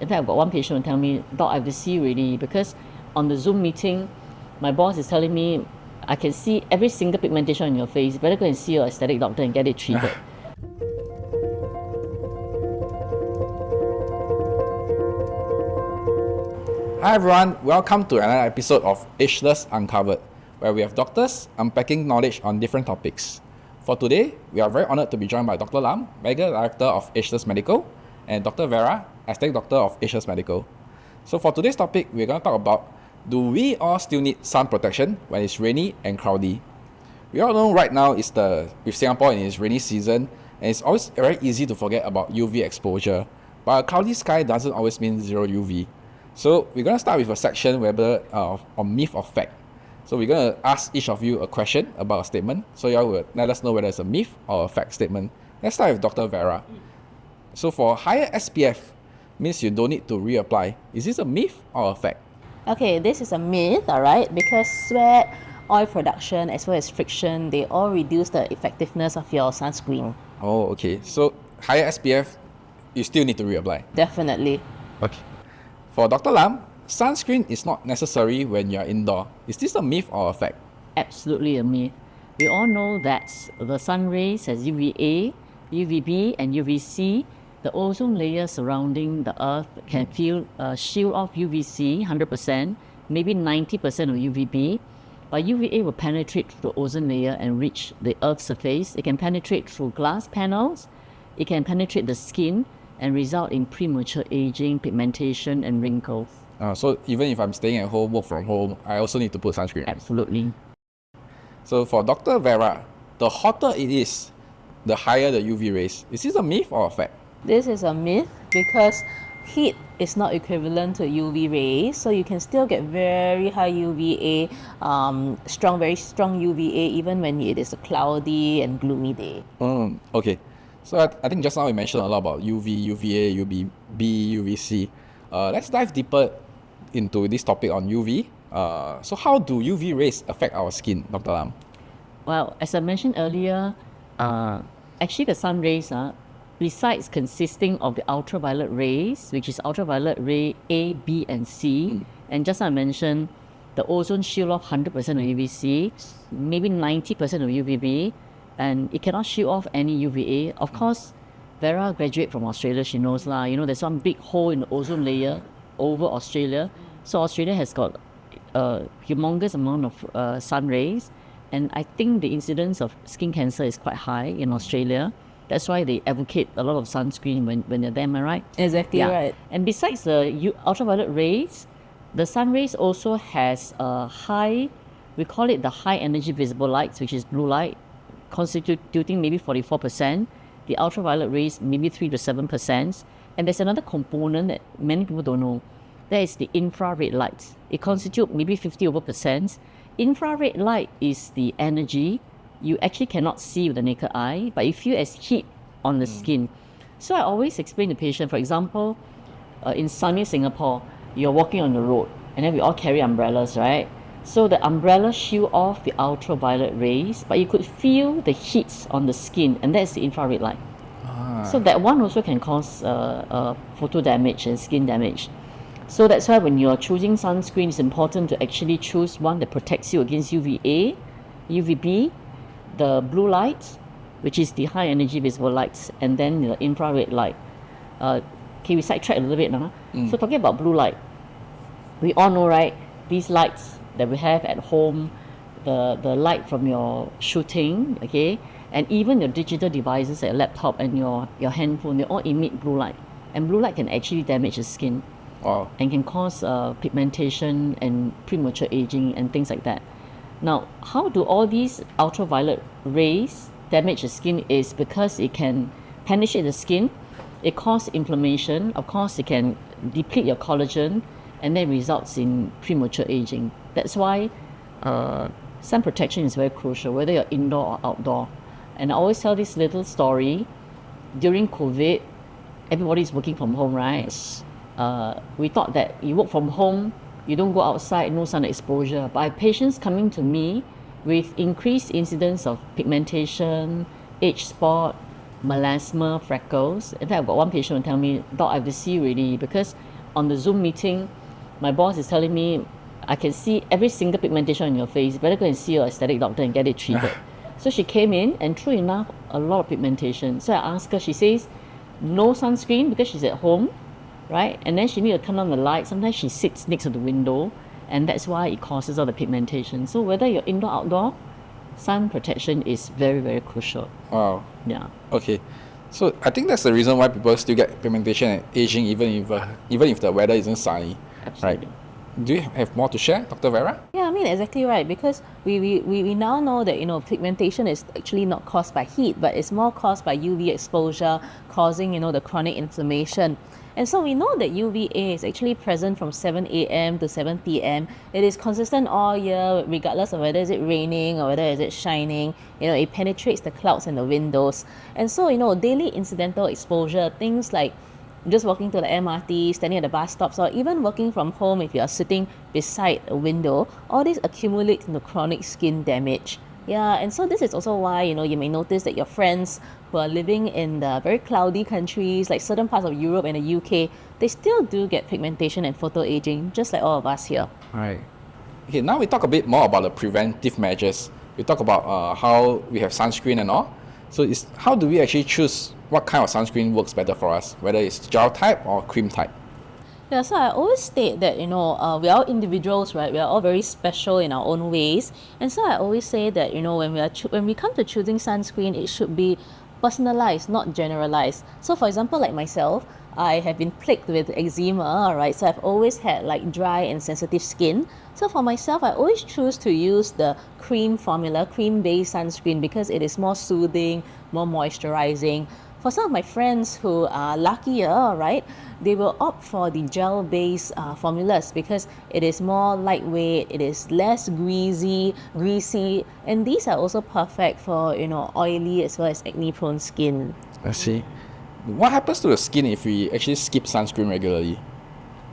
In fact, I've got one patient who tell me, Doc, I have to see already because on the Zoom meeting, my boss is telling me, I can see every single pigmentation on your face. You better go and see your aesthetic doctor and get it treated. Hi everyone, welcome to another episode of Ageless Uncovered, where we have doctors unpacking knowledge on different topics. For today, we are very honored to be joined by Dr. Lam, Medical Director of Ageless Medical, and Dr. Vera, Aesthetic Doctor of Ageless Medical. So for today's topic, we're going to talk about, do we all still need sun protection when it's rainy and cloudy? We all know right now with Singapore in its rainy season, and it's always very easy to forget about UV exposure. But a cloudy sky doesn't always mean zero UV. So we're going to start with a section whether on myth or fact. So we're going to ask each of you a question about a statement. So y'all will let us know whether it's a myth or a fact statement. Let's start with Dr. Vera. So for higher SPF means you don't need to reapply. Is this a myth or a fact? Okay, this is a myth, all right, because sweat, oil production, as well as friction, they all reduce the effectiveness of your sunscreen. Oh, okay. So higher SPF, you still need to reapply? Definitely. Okay. For Dr. Lam, sunscreen is not necessary when you're indoor. Is this a myth or a fact? Absolutely a myth. We all know that the sun rays has UVA, UVB, and UVC. The ozone layer surrounding the Earth can shield off UVC 100%, maybe 90% of UVB. But UVA will penetrate through the ozone layer and reach the Earth's surface. It can penetrate through glass panels. It can penetrate the skin and result in premature aging, pigmentation, and wrinkles. So even if I'm staying at home, work from home, I also need to put sunscreen? Absolutely. So for Dr. Vera, the hotter it is, the higher the UV rays. Is this a myth or a fact? This is a myth because heat is not equivalent to UV rays, so you can still get very high UVA, very strong UVA, even when it is a cloudy and gloomy day. Okay. So I think just now we mentioned a lot about UV, UVA, UVB, UVC. Let's dive deeper into this topic on UV. So how do UV rays affect our skin, Dr. Lam? Well, as I mentioned earlier, actually the sun rays, besides consisting of the ultraviolet rays, which is ultraviolet ray A, B, and C, and just as I mentioned, the ozone shield off 100% of UVC, maybe 90% of UVB, and it cannot shield off any UVA. Of course, Vera graduated from Australia, she knows lah. You know, there's some big hole in the ozone layer over Australia. So Australia has got a humongous amount of sun rays, and I think the incidence of skin cancer is quite high in Australia. That's why they advocate a lot of sunscreen when they're there, am I right? Exactly right. And besides the ultraviolet rays, the sun rays also has a high, we call it the high energy visible light, which is blue light, constituting maybe 44%. The ultraviolet rays maybe 3 to 7%. And there's another component that many people don't know. That is the infrared light. It constitutes maybe 50%. Infrared light is the energy you actually cannot see with the naked eye, but you feel as heat on the skin. So I always explain to patients, for example, in sunny Singapore, you're walking on the road, and then we all carry umbrellas, right? So the umbrella shield off the ultraviolet rays, but you could feel the heat on the skin, and that's the infrared light. So that one also can cause photo damage and skin damage. So that's why when you're choosing sunscreen, it's important to actually choose one that protects you against UVA, UVB, the blue light, which is the high energy visible lights, and then the infrared light. Okay, we sidetrack a little bit now. So talking about blue light, we all know, right, these lights that we have at home, the light from your shooting, okay, and even your digital devices like your laptop and your handphone, they all emit blue light. And blue light can actually damage the skin. Wow. And can cause pigmentation and premature aging and things like that. Now, how do all these ultraviolet rays damage the skin is because it can penetrate the skin, it causes inflammation, of course it can deplete your collagen, and then results in premature aging. That's why sun protection is very crucial, whether you're indoor or outdoor. And I always tell this little story. During COVID, everybody's working from home, right? We thought that you work from home, you don't go outside, no sun exposure. But I have patients coming to me with increased incidence of pigmentation, age spot, melasma, freckles. In fact, I've got one patient who tell me, Doc, I have to see already because on the Zoom meeting, my boss is telling me, I can see every single pigmentation on your face. You better go and see your aesthetic doctor and get it treated. So she came in, and true enough, a lot of pigmentation. So I asked her, she says, no sunscreen because she's at home, right? And then she need to turn on the light. Sometimes she sits next to the window, and that's why it causes all the pigmentation. So whether you're indoor, outdoor, sun protection is very, very crucial. Wow. Yeah. Okay. So I think that's the reason why people still get pigmentation and aging even if the weather isn't sunny. Absolutely. Right. Do you have more to share, Dr. Vera? Yeah, I mean, exactly right. Because we now know that, pigmentation is actually not caused by heat, but it's more caused by UV exposure, causing, the chronic inflammation. And so we know that UVA is actually present from 7 a.m. to 7 p.m. It is consistent all year, regardless of whether is it raining or whether is it shining. It penetrates the clouds and the windows. And so, daily incidental exposure, things like just walking to the MRT, standing at the bus stops, or even working from home if you are sitting beside a window, all this accumulates into chronic skin damage. Yeah, and so this is also why, you may notice that your friends who are living in the very cloudy countries, like certain parts of Europe and the UK, they still do get pigmentation and photoaging, just like all of us here. Right. Okay, now we talk a bit more about the preventive measures. We talk about how we have sunscreen and all. So how do we actually choose what kind of sunscreen works better for us, whether it's gel type or cream type? Yeah, so I always state that, we are all individuals, right? We are all very special in our own ways. And so I always say that, when we come to choosing sunscreen, it should be personalized, not generalized. So for example, like myself, I have been plagued with eczema, right? So I've always had like dry and sensitive skin. So for myself, I always choose to use the cream formula, cream-based sunscreen, because it is more soothing, more moisturizing. For some of my friends who are luckier, right, they will opt for the gel-based formulas because it is more lightweight, it is less greasy, and these are also perfect for, oily as well as acne-prone skin. I see. What happens to the skin if we actually skip sunscreen regularly?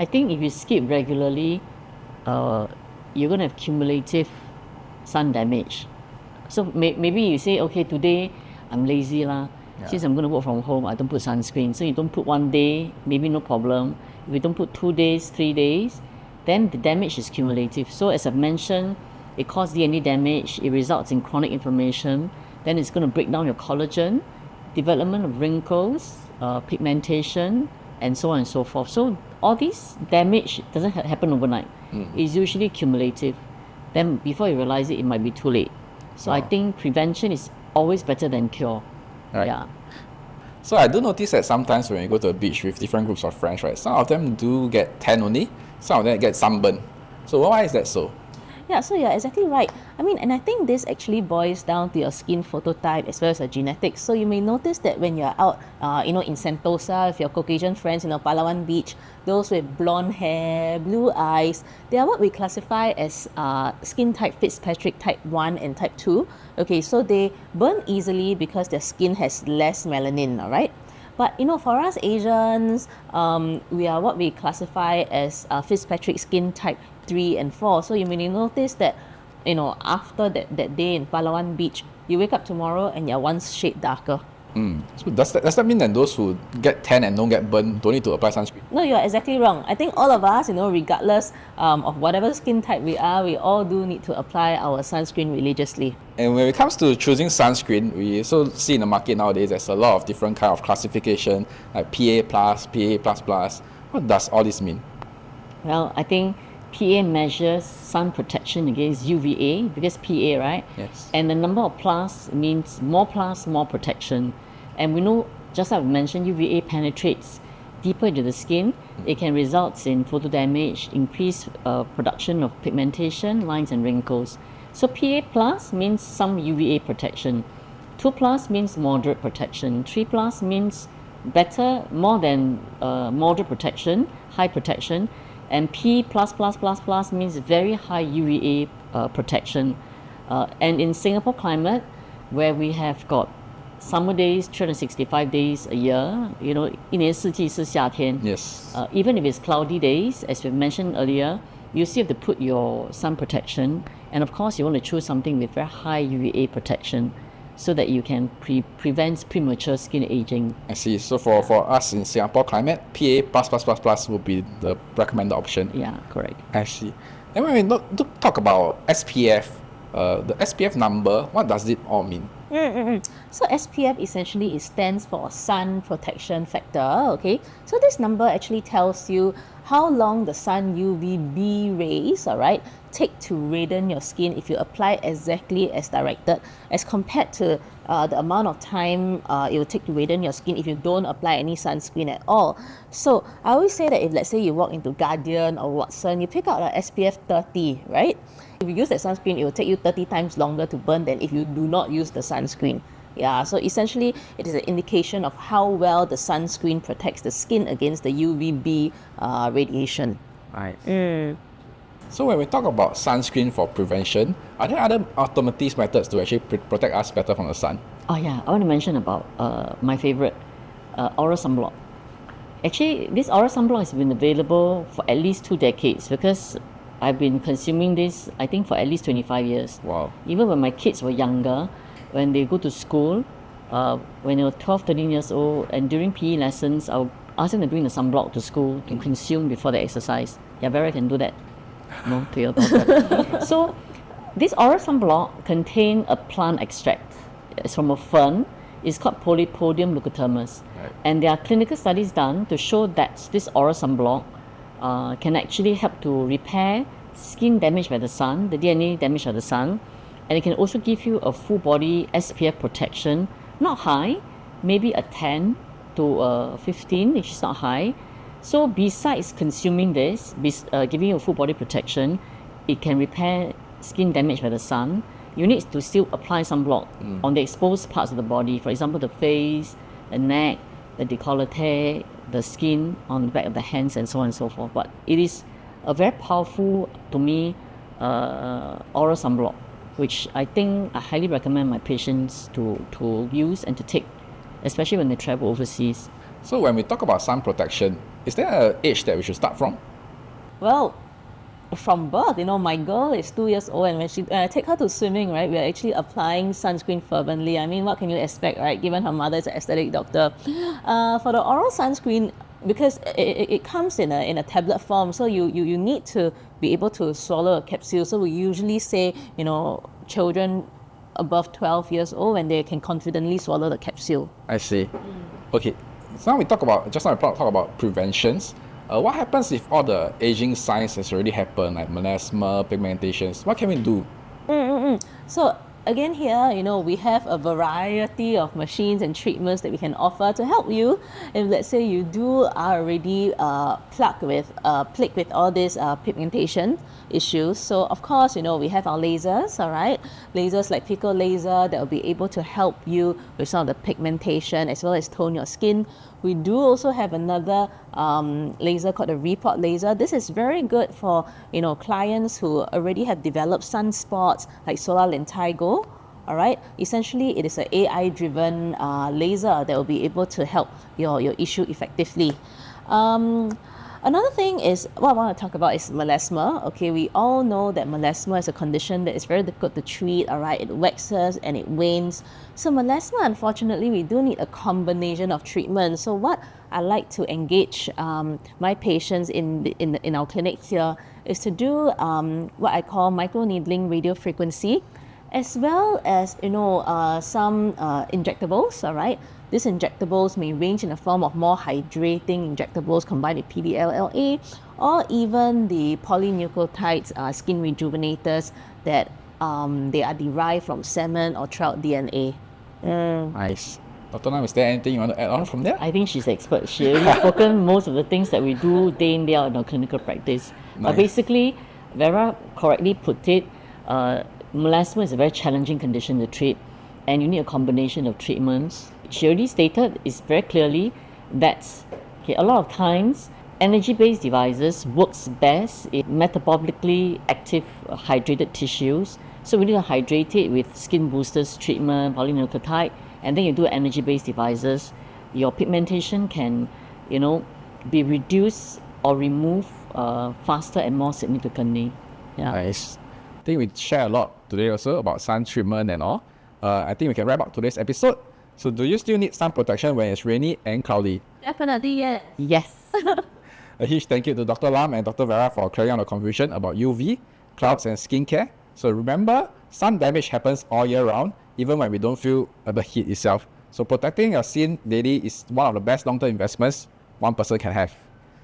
I think if you skip regularly, you're going to have cumulative sun damage. So maybe you say, okay, today I'm lazy lah. Since I'm going to work from home, I don't put sunscreen. So you don't put one day, maybe no problem. If you don't put 2 days, 3 days, then the damage is cumulative. So as I've mentioned, it causes DNA damage, it results in chronic inflammation, then it's going to break down your collagen, development of wrinkles, pigmentation, and so on and so forth. So all this damage doesn't happen overnight. It's usually cumulative. Then before you realize it, it might be too late. So I think prevention is always better than cure. Right. Yeah. So I do notice that sometimes when you go to a beach with different groups of friends, right, some of them do get tan only, some of them get sunburn. So why is that so? Yeah, so you're exactly right. I mean, and I think this actually boils down to your skin phototype as well as your genetics. So you may notice that when you're out, in Sentosa with your Caucasian friends, Palawan Beach, those with blonde hair, blue eyes, they are what we classify as skin type Fitzpatrick type 1 and type 2. Okay, so they burn easily because their skin has less melanin, all right? But for us Asians, we are what we classify as Fitzpatrick skin type 3 and 4. So you may notice that, after that day in Palawan Beach, you wake up tomorrow and you're one shade darker. So does that mean that those who get tan and don't get burned don't need to apply sunscreen? No, you're exactly wrong. I think all of us, regardless of whatever skin type we are, we all do need to apply our sunscreen religiously. And when it comes to choosing sunscreen, we also see in the market nowadays there's a lot of different kind of classification, like PA+, PA++. What does all this mean? Well, I think PA measures sun protection against UVA because PA, right? Yes. And the number of plus means more protection. And we know, just like I mentioned, UVA penetrates deeper into the skin. It can result in photo damage, increased production of pigmentation, lines and wrinkles. So PA plus means some UVA protection. 2 plus means moderate protection. 3 plus means better, more than moderate protection, high protection. And P+++ means very high UVA protection. And in Singapore climate, where we have got summer days, 365 days a year, 一年四季是夏天. Yes. Even if it's cloudy days, as we mentioned earlier, you still have to put your sun protection. And of course, you want to choose something with very high UVA protection. so that you can prevent premature skin aging. I see. So for us in Singapore climate, PA++++ would be the recommended option. Yeah, correct. I see. And when we talk about SPF, the SPF number, what does it all mean? So SPF essentially stands for sun protection factor. Okay, so this number actually tells you how long the sun UVB rays, all right, take to redden your skin if you apply exactly as directed, as compared to the amount of time it will take to redden your skin if you don't apply any sunscreen at all. So I always say that if, let's say, you walk into Guardian or Watson, you pick out a SPF 30, right? If you use that sunscreen, it will take you 30 times longer to burn than if you do not use the sunscreen. Yeah, so essentially, it is an indication of how well the sunscreen protects the skin against the UVB radiation. Right. So when we talk about sunscreen for prevention, are there other alternative methods to actually protect us better from the sun? Oh yeah, I want to mention about my favorite, oral sunblock. Actually, this oral sunblock has been available for at least 2 decades because I've been consuming this, I think, for at least 25 years. Wow. Even when my kids were younger, when they go to school, when they were 12, 13 years old, and during PE lessons, I'll ask them to bring the sunblock to school to consume before they exercise. Yeah, Vera can do that. No, to your daughter. So, this oral sunblock contains a plant extract. It's from a fern. It's called Polypodium leucothermus. Right. And there are clinical studies done to show that this oral sunblock can actually help to repair skin damage by the sun, the DNA damage by the sun, and it can also give you a full body SPF protection, not high, maybe a 10 to 15, which is not high. So besides consuming this, giving you a full body protection, it can repair skin damage by the sun. You need to still apply sunblock on the exposed parts of the body, for example, the face, the neck, the décolleté, the skin on the back of the hands, and so on and so forth. But it is a very powerful, to me, oral sunblock, which I think I highly recommend my patients to use and to take, especially when they travel overseas. So when we talk about sun protection, is there an age that we should start from? Well, from birth, my girl is 2 years old, and when I take her to swimming, right, we're actually applying sunscreen fervently. I mean, what can you expect, right, given her mother is an aesthetic doctor? For the oral sunscreen, because it comes in a tablet form, so you need to be able to swallow a capsule. So we usually say, children above 12 years old, and they can confidently swallow the capsule. I see. Okay, so now we talk about preventions. What happens if all the aging signs has already happened, like melasma, pigmentations? What can we do? So again here, we have a variety of machines and treatments that we can offer to help you. If let's say you are already plagued with all these pigmentation issues, so of course, we have our lasers, all right? Lasers like pico laser that will be able to help you with some of the pigmentation as well as tone your skin. We do also have another laser called the report laser. This is very good for clients who already have developed sunspots like solar lentigo. All right. Essentially, it is an AI-driven laser that will be able to help your issue effectively. Another thing is, what I want to talk about is melasma. Okay, we all know that melasma is a condition that is very difficult to treat, all right? It waxes and it wanes. So melasma, unfortunately, we do need a combination of treatments. So what I like to engage my patients in our clinic here is to do what I call microneedling radiofrequency, as well as some injectables, all right? These injectables may range in the form of more hydrating injectables combined with PDLLA, or even the polynucleotides skin rejuvenators that they are derived from salmon or trout DNA. Nice. Dr. Nam, is there anything you want to add on from there? I think she's expert. She already spoken most of the things that we do day in, day out in our clinical practice. Nice. But basically, Vera correctly put it, melasma is a very challenging condition to treat, and you need a combination of treatments. She already stated is very clearly that a lot of times energy-based devices works best in metabolically active hydrated tissues. So we need to hydrate it with skin boosters treatment, polynucleotide, and then you do energy-based devices. Your pigmentation can, be reduced or removed faster and more significantly. Yeah. Nice. I think we share a lot today also about sun treatment and all. I think we can wrap up today's episode. So do you still need sun protection when it's rainy and cloudy? Definitely, yes. Yes. A huge thank you to Dr. Lam and Dr. Vera for clearing out the confusion about UV, clouds and skincare. So remember, sun damage happens all year round, even when we don't feel the heat itself. So protecting your skin daily is one of the best long-term investments one person can have.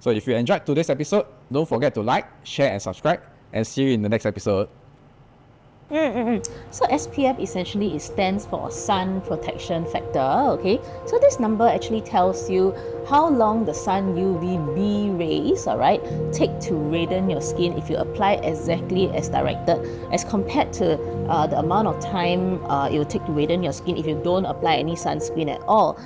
So if you enjoyed today's episode, don't forget to like, share and subscribe, and see you in the next episode. So SPF essentially it stands for sun protection factor, okay? So this number actually tells you how long the sun UVB rays, alright, take to radiant your skin if you apply exactly as directed, as compared to the amount of time it will take to radiant your skin if you don't apply any sunscreen at all.